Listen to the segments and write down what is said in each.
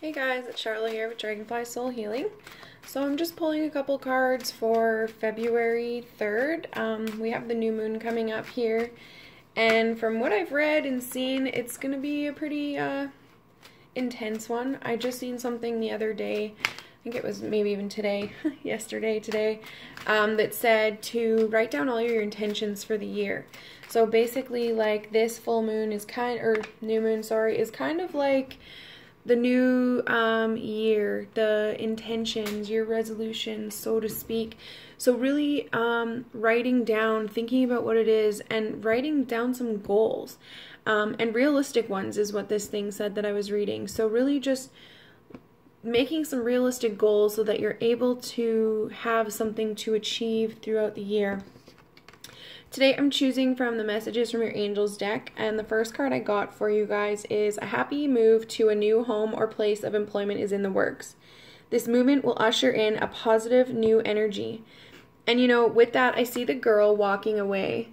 Hey guys, it's Charlotte here with Dragonfly Soul Healing. So I'm just pulling a couple cards for February 3rd. We have the new moon coming up here, and from what I've read and seen, it's going to be a pretty intense one. I just seen something the other day, I think it was maybe even today, today, that said to write down all your intentions for the year. So basically, like, this full moon is new moon, sorry, is kind of like the new year, the intentions, your resolutions, so to speak. So really writing down, thinking about what it is, and writing down some goals. And realistic ones is what this thing said that I was reading. So really just making some realistic goals so that you're able to have something to achieve throughout the year. Today I'm choosing from the Messages from Your Angels deck, and the first card I got for you guys is a happy move to a new home or place of employment is in the works. This movement will usher in a positive new energy. And you know, with that, I see the girl walking away,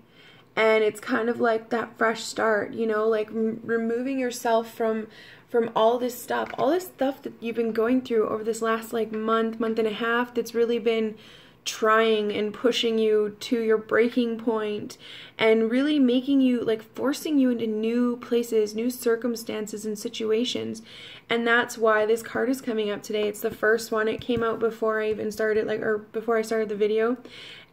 and it's kind of like that fresh start, you know, like removing yourself from all this stuff that you've been going through over this last like month and a half that's really been trying and pushing you to your breaking point and really making you, like, forcing you into new places, new circumstances and situations. And that's why this card is coming up today. It's the first one. It came out before I even started, before I started the video.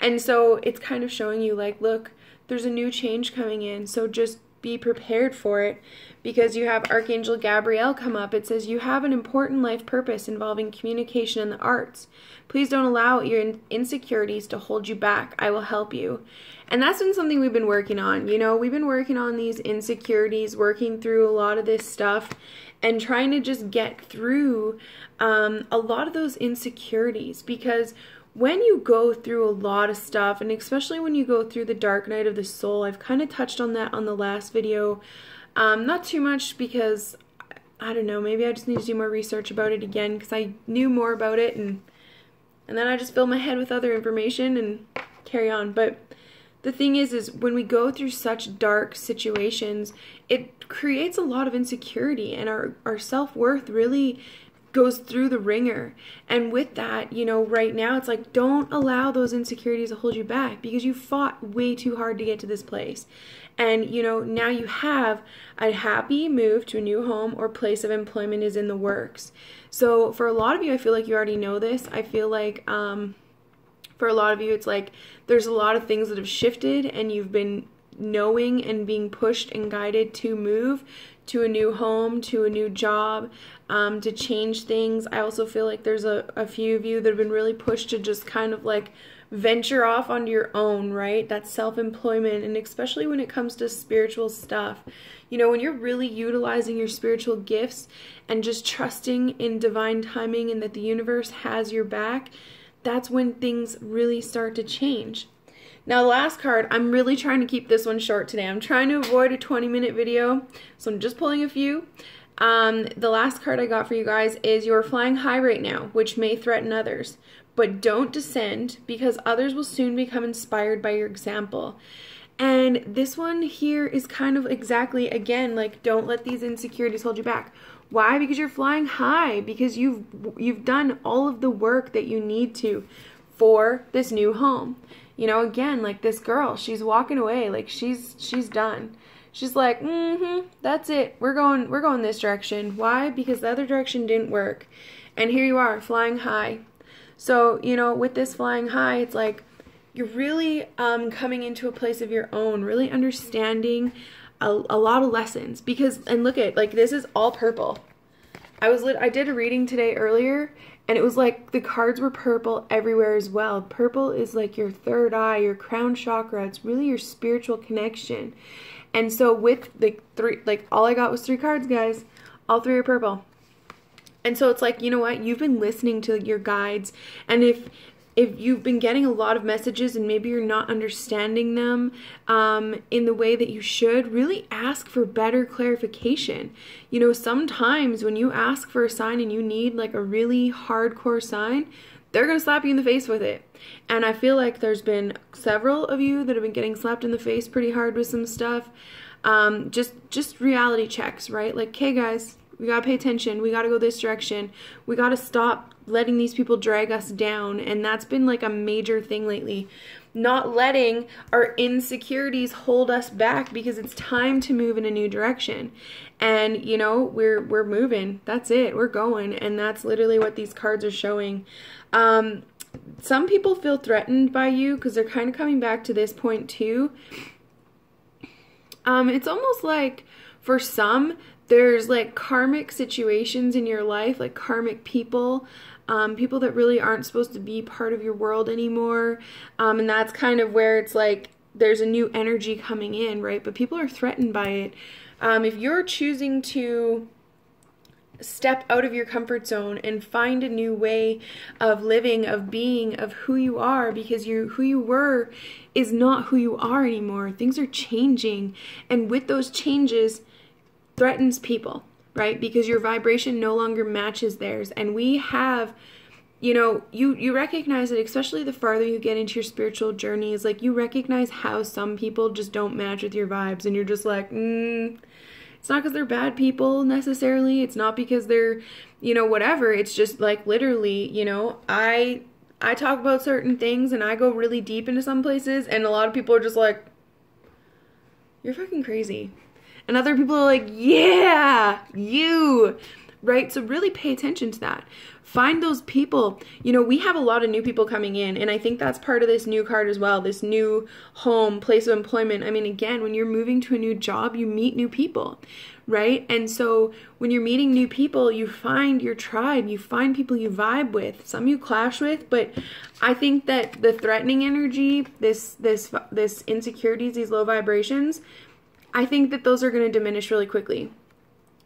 And so it's kind of showing you, like, look, there's a new change coming in. So just be prepared for it, because you have Archangel Gabriel come up. It says, you have an important life purpose involving communication and the arts. Please don't allow your insecurities to hold you back. I will help you. And that's been something we've been working on. You know, we've been working on these insecurities, working through a lot of this stuff, and trying to just get through a lot of those insecurities, because when you go through a lot of stuff, and especially when you go through the dark night of the soul, I've kind of touched on that on the last video. Not too much, because, I don't know, maybe I just need to do more research about it again, because I knew more about it, and then I just fill my head with other information and carry on. But the thing is when we go through such dark situations, it creates a lot of insecurity, and our self-worth really goes through the ringer. And with that, you know, right now it's like, don't allow those insecurities to hold you back, because you fought way too hard to get to this place. And you know, now you have a happy move to a new home or place of employment is in the works. So for a lot of you, I feel like you already know this. I feel like for a lot of you, it's like there's a lot of things that have shifted, and you've been knowing and being pushed and guided to move to a new home, to a new job, to change things. I also feel like there's a few of you that have been really pushed to just kind of like venture off onto your own, right? That's self-employment, and especially when it comes to spiritual stuff. You know, when you're really utilizing your spiritual gifts and just trusting in divine timing and that the universe has your back, that's when things really start to change. Now, the last card, I'm really trying to keep this one short today. I'm trying to avoid a 20-minute video, so I'm just pulling a few. The last card I got for you guys is you're flying high right now, which may threaten others. But don't descend, because others will soon become inspired by your example. And this one here is kind of exactly, again, like, don't let these insecurities hold you back. Why? Because you're flying high, because you've done all of the work that you need to for this new home. You know, again, like this girl, she's walking away, like she's done. She's like, that's it. We're going this direction. Why? Because the other direction didn't work. And here you are, flying high. So, you know, with this flying high, it's like you're really coming into a place of your own, really understanding a lot of lessons. Because, and look at, like, this is all purple. I did a reading today earlier, and it was like the cards were purple everywhere as well. Purple is like your third eye, your crown chakra. It's really your spiritual connection. And so with the three, like, all I got was 3 cards, guys. All 3 are purple. And so it's like, you know what? You've been listening to your guides, and if you've been getting a lot of messages and maybe you're not understanding them in the way that you should, really ask for better clarification. You know, sometimes when you ask for a sign and you need like a really hardcore sign, they're going to slap you in the face with it. And I feel like there's been several of you that have been getting slapped in the face pretty hard with some stuff. Just reality checks, right? Like, okay guys, We gotta pay attention. We gotta go this direction. We gotta stop letting these people drag us down. And that's been like a major thing lately. Not letting our insecurities hold us back, because it's time to move in a new direction. And you know, we're moving. That's it. We're going. And that's literally what these cards are showing. Some people feel threatened by you because they're kind of coming back to this point too. It's almost like for some, there's like karmic situations in your life, like karmic people, people that really aren't supposed to be part of your world anymore. And that's kind of where it's like there's a new energy coming in, right? But people are threatened by it. If you're choosing to step out of your comfort zone and find a new way of living, of being, of who you are, because who you were is not who you are anymore. Things are changing, and with those changes threatens people, right? Because your vibration no longer matches theirs. And we have, you know, you recognize it, especially the farther you get into your spiritual journey, is like you recognize how some people just don't match with your vibes, and you're just like, it's not because they're bad people necessarily. It's not because they're, you know, whatever. It's just like literally, you know, I talk about certain things and I go really deep into some places, and a lot of people are just like, you're fucking crazy. And other people are like, yeah, you, right? So really pay attention to that. Find those people. You know, we have a lot of new people coming in, and I think that's part of this new card as well, this new home, place of employment. I mean, again, when you're moving to a new job, you meet new people, right? And so when you're meeting new people, you find your tribe, you find people you vibe with. Some you clash with, but I think that the threatening energy, this insecurities, these low vibrations, I think that those are going to diminish really quickly.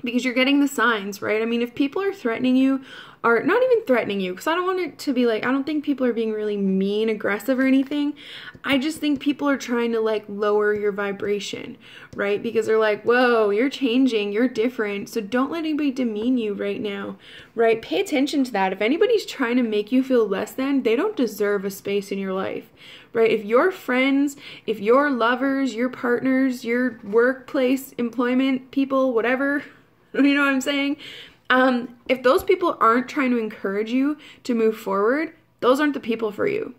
Because you're getting the signs, right? I mean, if people are threatening you, or not even threatening you, because I don't want it to be like, I don't think people are being really mean, aggressive or anything. I just think people are trying to like lower your vibration, right? Because they're like, whoa, you're changing, you're different. So don't let anybody demean you right now, right? Pay attention to that. If anybody's trying to make you feel less than, they don't deserve a space in your life, right? If your friends, if your lovers, your partners, your workplace, employment people, whatever, you know what I'm saying? If those people aren't trying to encourage you to move forward, those aren't the people for you.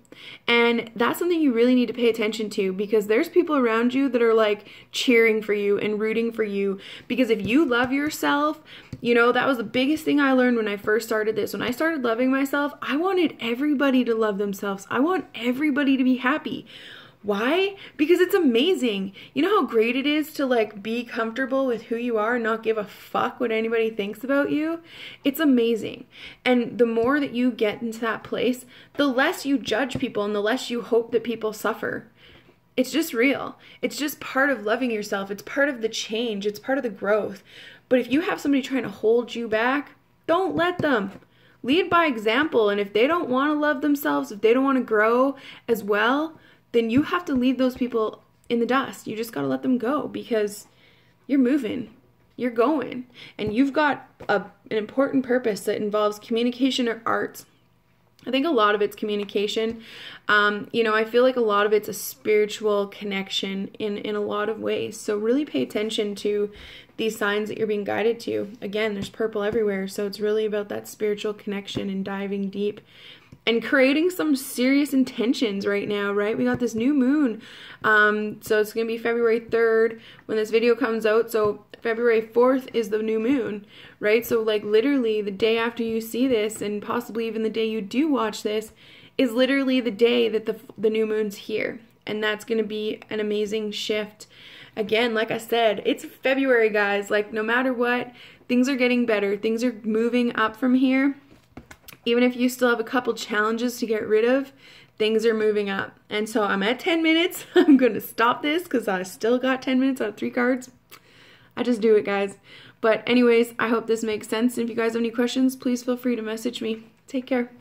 And that's something you really need to pay attention to, because there's people around you that are like cheering for you and rooting for you. Because if you love yourself, you know, that was the biggest thing I learned when I first started this. When I started loving myself, I wanted everybody to love themselves. I want everybody to be happy. Why? Because it's amazing. You know how great it is to like be comfortable with who you are and not give a fuck what anybody thinks about you? It's amazing. And the more that you get into that place, the less you judge people and the less you hope that people suffer. It's just real. It's just part of loving yourself. It's part of the change. It's part of the growth. But if you have somebody trying to hold you back, don't let them. Lead by example. And if they don't want to love themselves, if they don't want to grow as well, then you have to leave those people in the dust. You just got to let them go, because you're moving, you're going, and you've got an important purpose that involves communication or arts. I think a lot of it's communication. You know, I feel like a lot of it's a spiritual connection in a lot of ways. So really pay attention to these signs that you're being guided to. Again, there's purple everywhere. So it's really about that spiritual connection and diving deep and creating some serious intentions right now, right? We got this new moon. So it's going to be February 3rd when this video comes out. So February 4th is the new moon, right? So like literally the day after you see this, and possibly even the day you do watch this, is literally the day that the new moon's here. And that's going to be an amazing shift. Again, like I said, it's February, guys. Like no matter what, things are getting better. Things are moving up from here. Even if you still have a couple challenges to get rid of, things are moving up. And so I'm at 10 minutes. I'm going to stop this because I still got 10 minutes out of 3 cards. I just do it, guys. But anyways, I hope this makes sense. And if you guys have any questions, please feel free to message me. Take care.